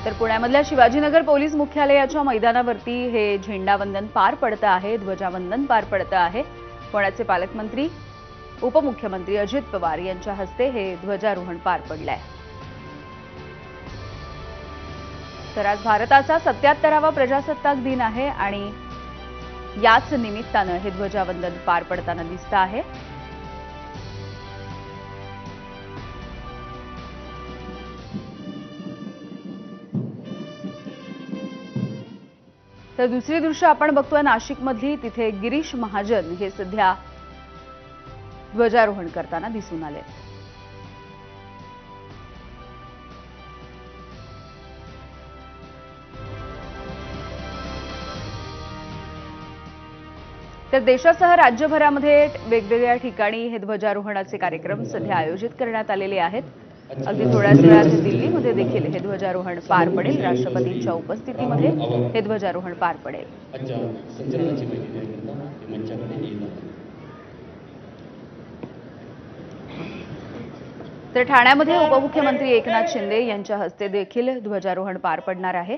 तर पुण्यामधल्या शिवाजीनगर पोलीस मुख्यालयाच्या मैदानावरती हे झेंडावंदन पार पडतं आहे, ध्वजावंदन पार पडतं आहे। पुण्याचे पालकमंत्री उपमुख्यमंत्री अजित पवार यांच्या हस्ते हे ध्वजारोहण पार पडलंय। तर आज भारताचा 77वा प्रजासत्ताक दिन आहे आणि याच निमित्तानं हे ध्वजावंदन पार पडताना दिसतं आहे। तर दुसरी दृश्य आपण बघतोय नाशिकमधली, तिथे गिरीश महाजन हे सध्या ध्वजारोहण करताना दिसून आले। तर देशासह राज्यभरामध्ये वेगवेगळ्या ठिकाणी हे ध्वजारोहणाचे कार्यक्रम सध्या आयोजित करण्यात आलेले आहेत। अगदी थोड्याच वेळात दिल्लीमध्ये देखील हे ध्वजारोहण पार पडेल। राष्ट्रपतींच्या उपस्थितीमध्ये हे ध्वजारोहण पार पडेल। तर ठाण्यामध्ये उपमुख्यमंत्री एकनाथ शिंदे यांच्या हस्ते देखील ध्वजारोहण पार पडणार आहे।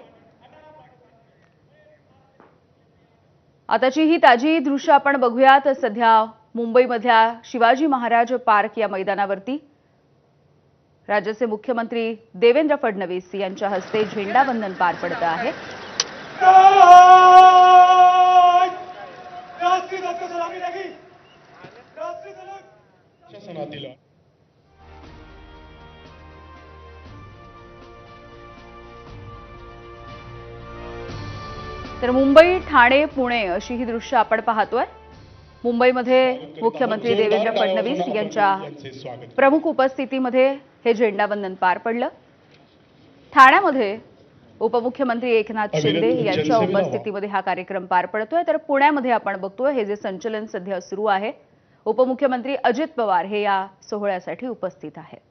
आताची ही ताजी दृश्य आपण बघूयात। सध्या मुंबईमधल्या शिवाजी महाराज पार्क या मैदानावरती राज्याचे मुख्यमंत्री देवेंद्र फडणवीस यांच्या हस्ते झेंडावंदन पार पडतं आहे। तर मुंबई, ठाणे, पुणे अशी ही दृश्य आपण पाहतोय। मुंबईमध्ये मुख्यमंत्री देवेंद्र फडणवीस यांच्या प्रमुख उपस्थितीमध्ये हे झेंडावंदन पार पडलं। ठाण्यामध्ये उपमुख्यमंत्री एकनाथ शिंदे यांच्या उपस्थितीमध्ये हा कार्यक्रम पार पडतोय। तर पुण्यामध्ये आपण बघतोय हे जे संचलन सध्या सुरू आहे, उपमुख्यमंत्री अजित पवार हे या सोहळ्यासाठी उपस्थित आहेत।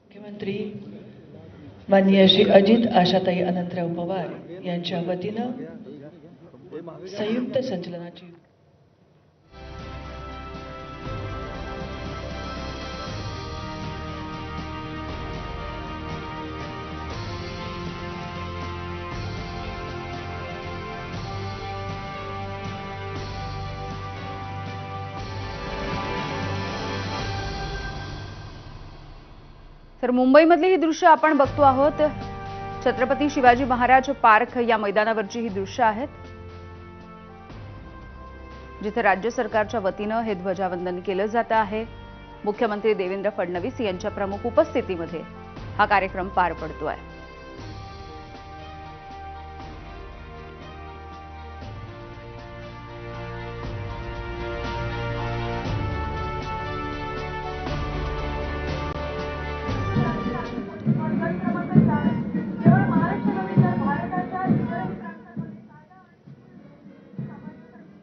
मुख्यमंत्री माननीय श्री अजित आशाताई अनंतराव पवार यांच्या वतीनं संयुक्त संचलनाची तर मुंबईमधली ही दृश्य आपण बघतो आहोत। छत्रपती शिवाजी महाराज पार्क या मैदानावरची ही दृश्य आहेत, जिथे राज्य सरकारच्या वतीनं हे ध्वजावंदन केलं जात आहे। मुख्यमंत्री देवेंद्र फडणवीस यांच्या प्रमुख उपस्थितीमध्ये हा कार्यक्रम पार पडतोय।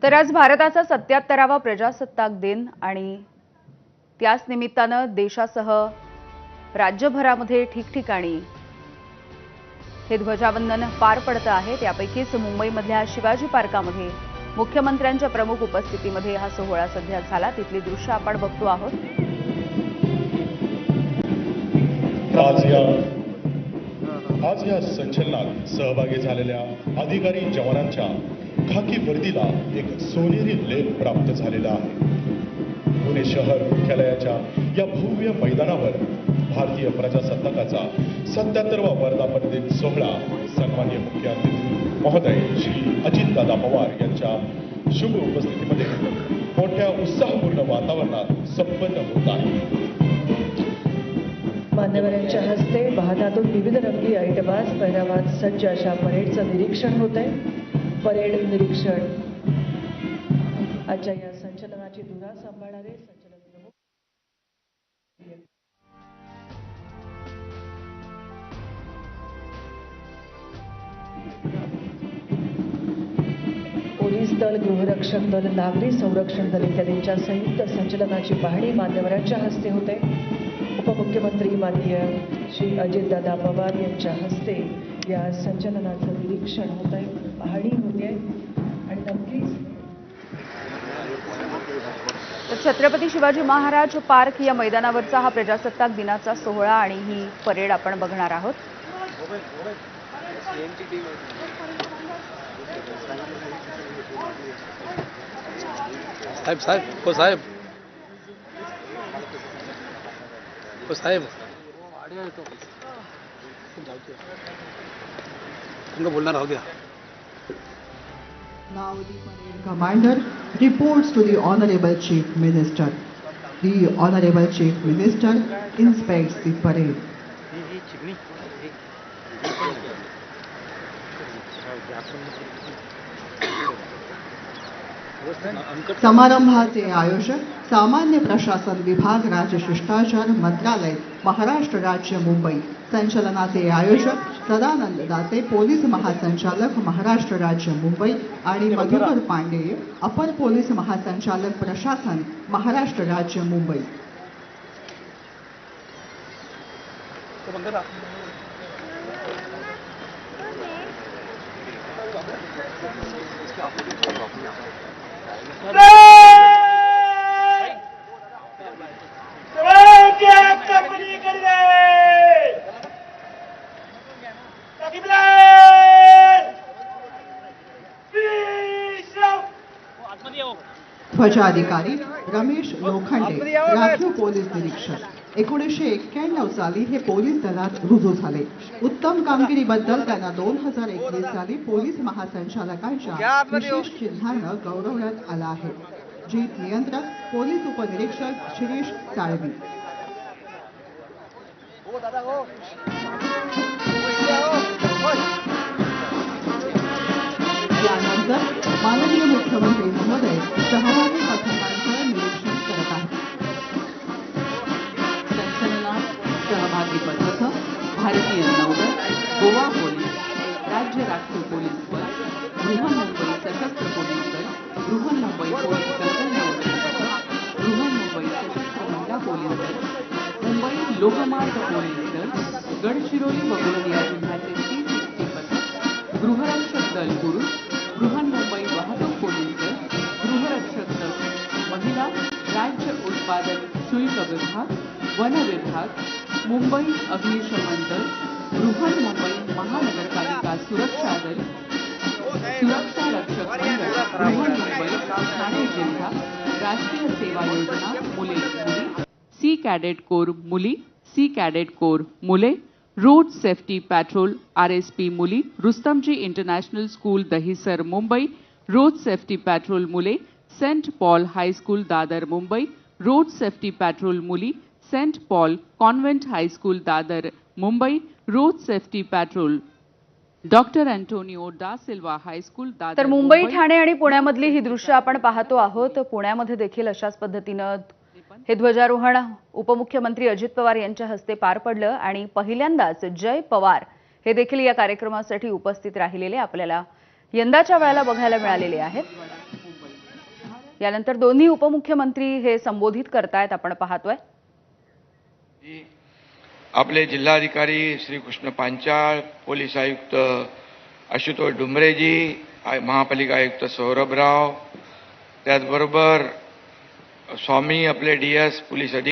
तर आज भारताचा 77वा प्रजासत्ताक दिन आणि त्याच निमित्तानं देशासह राज्यभरामध्ये ठिकठिकाणी हे ध्वजावंदन पार पडतं आहे। त्यापैकीच मुंबईमधल्या शिवाजी पार्कामध्ये मुख्यमंत्र्यांच्या प्रमुख उपस्थितीमध्ये हा सोहळा सध्या झाला। तिथली दृश्य आपण बघतो आहोत। आज या संचलनात सहभागी झालेल्या अधिकारी जवानांच्या खाकी वर्दीला एक सोनेरी लेप प्राप्त झालेला आहे। पुणे शहर मुख्यालयाच्या या भव्य मैदानावर भारतीय प्रजासत्ताकाचा 77वा वर्धापन दिन सोहळा सन्माननीय मुख्य अतिथी महोदय श्री अजितदादा पवार यांच्या शुभ उपस्थितीमध्ये मोठ्या उत्साहपूर्ण वातावरणात संपन्न होत आहे। मान्यवरांच्या हस्ते वाहनातून विविध रंगी ऐटबाज पेहरावात सज्ज अशा परेडचं निरीक्षण होत आहे। परेड निरीक्षण आजच्या या संचलनाची धुरा सांभाळणारे संचलन प्रमुख पोलीस दल, गृहरक्षक दल, नागरी संरक्षण दल इत्यादींच्या संयुक्त संचलनाची पाहणी मान्यवरांच्या हस्ते होते। उपमुख्यमंत्री माननीय श्री अजितदादा पवार यांच्या हस्ते या संचलनाचं निरीक्षण होत आहे, पाहणी होते आणि नक्कीच तर छत्रपती शिवाजी महाराज पार्क या मैदानावरचा हा प्रजासत्ताक दिनाचा सोहळा आणि ही परेड आपण बघणार आहोत. साहेब साहेब हो साहेब हो साहेब तुमको बोलना राहू द्या. Now the parade commander reports to the Honorable Chief Minister. The Honorable Chief Minister inspects the parade. समारंभाचे आयोजक सामान्य प्रशासन विभाग, राज्य शिष्टाचार मंत्रालय, महाराष्ट्र राज्य मुंबई. संचलनाचे आयोजक सदानंद दाते, पोलीस महासंचालक, महाराष्ट्र राज्य मुंबई आणि मधुकर पांडेय, अपर पोलीस महासंचालक प्रशासन, महाराष्ट्र राज्य मुंबई. ध्वजाधिकारी रमेश लोखंडे, राखीव पोलीस निरीक्षक. 1991 साली हे पोलीस दलात रुजू झाले. उत्तम कामगिरीबद्दल त्यांना 2021 साली पोलीस महासंचालकांच्या विशेष चिन्हानं गौरवण्यात आलं आहे. जीत नियंत्रक पोलीस उपनिरीक्षक शिरीष साळवी. यानंतर माननीय मुख्यमंत्री महोदय सहभागी पथकांचं निरीक्षण करत आहेत. संचलनात सहभागी पथकं भारतीय नौदल, गोवा पोलीस, राज्य राखीव पोलीस बल, बृहन्मुंबई सशस्त्र पोलीस दल, बृहन्मुंबई पोलीस कर्तव्य पथक, बृहन्मुंबई सशस्त्र महिला पोलीस दल, मुंबई लोकमार्ग पोलीस दल, गडचिरोली व गोंदिया जिल्ह्याचे 360 पथक, गृहरक्षक दल पुरुष, बृहन्मुंबई वाहतूक पोलीस दल, गृहरक्षक दल महिला, राज्य उत्पादन शुल्क विभाग, वन विभाग, मुंबई अग्निशमन दल, बृहन्मुंबई महानगरपालिका सुरक्षा दल, सुरक्षा रक्षक मंडळ, बृहन्मुंबई ठाणे जिल्हा, राष्ट्रीय सेवा योजना मुले मुली, सी कॅडेट कोर मुली, सी कॅडेट कोर मुले, रोड सेफ्टी पॅट्रोल RSP मुली, Rustomjee international school Dahisar Mumbai, road safety patrol मुले, saint Paul high school Dadar Mumbai, road safety patrol मुली, saint Paul convent high school Dadar Mumbai, road safety patrol doctor Antonio da Silva high school Dadar. तर मुंबई, ठाणे आणि पुण्यामधली ही दृश्य आपण पाहतो आहोत. पुण्यामध्ये देखील अशाच पद्धतीनं हे ध्वजारोहण उपमुख्यमंत्री अजित पवार यांच्या हस्ते पार पडलं आणि पहिल्यांदाच जय पवार हे देखील या कार्यक्रमासाठी उपस्थित राहिलेले आपल्याला यंदाच्या वेळेला बघायला मिळालेले आहेत. यानंतर दोन्ही उपमुख्यमंत्री हे संबोधित करतायत आपण पाहतोय. आपले जिल्हाधिकारी श्री कृष्ण पांचाळ, पोलीस आयुक्त आशुतोष डुंबरेजी, महापालिका आयुक्त सौरभराव, त्याचबरोबर स्वामी आपले DS पोलीस अधिकारी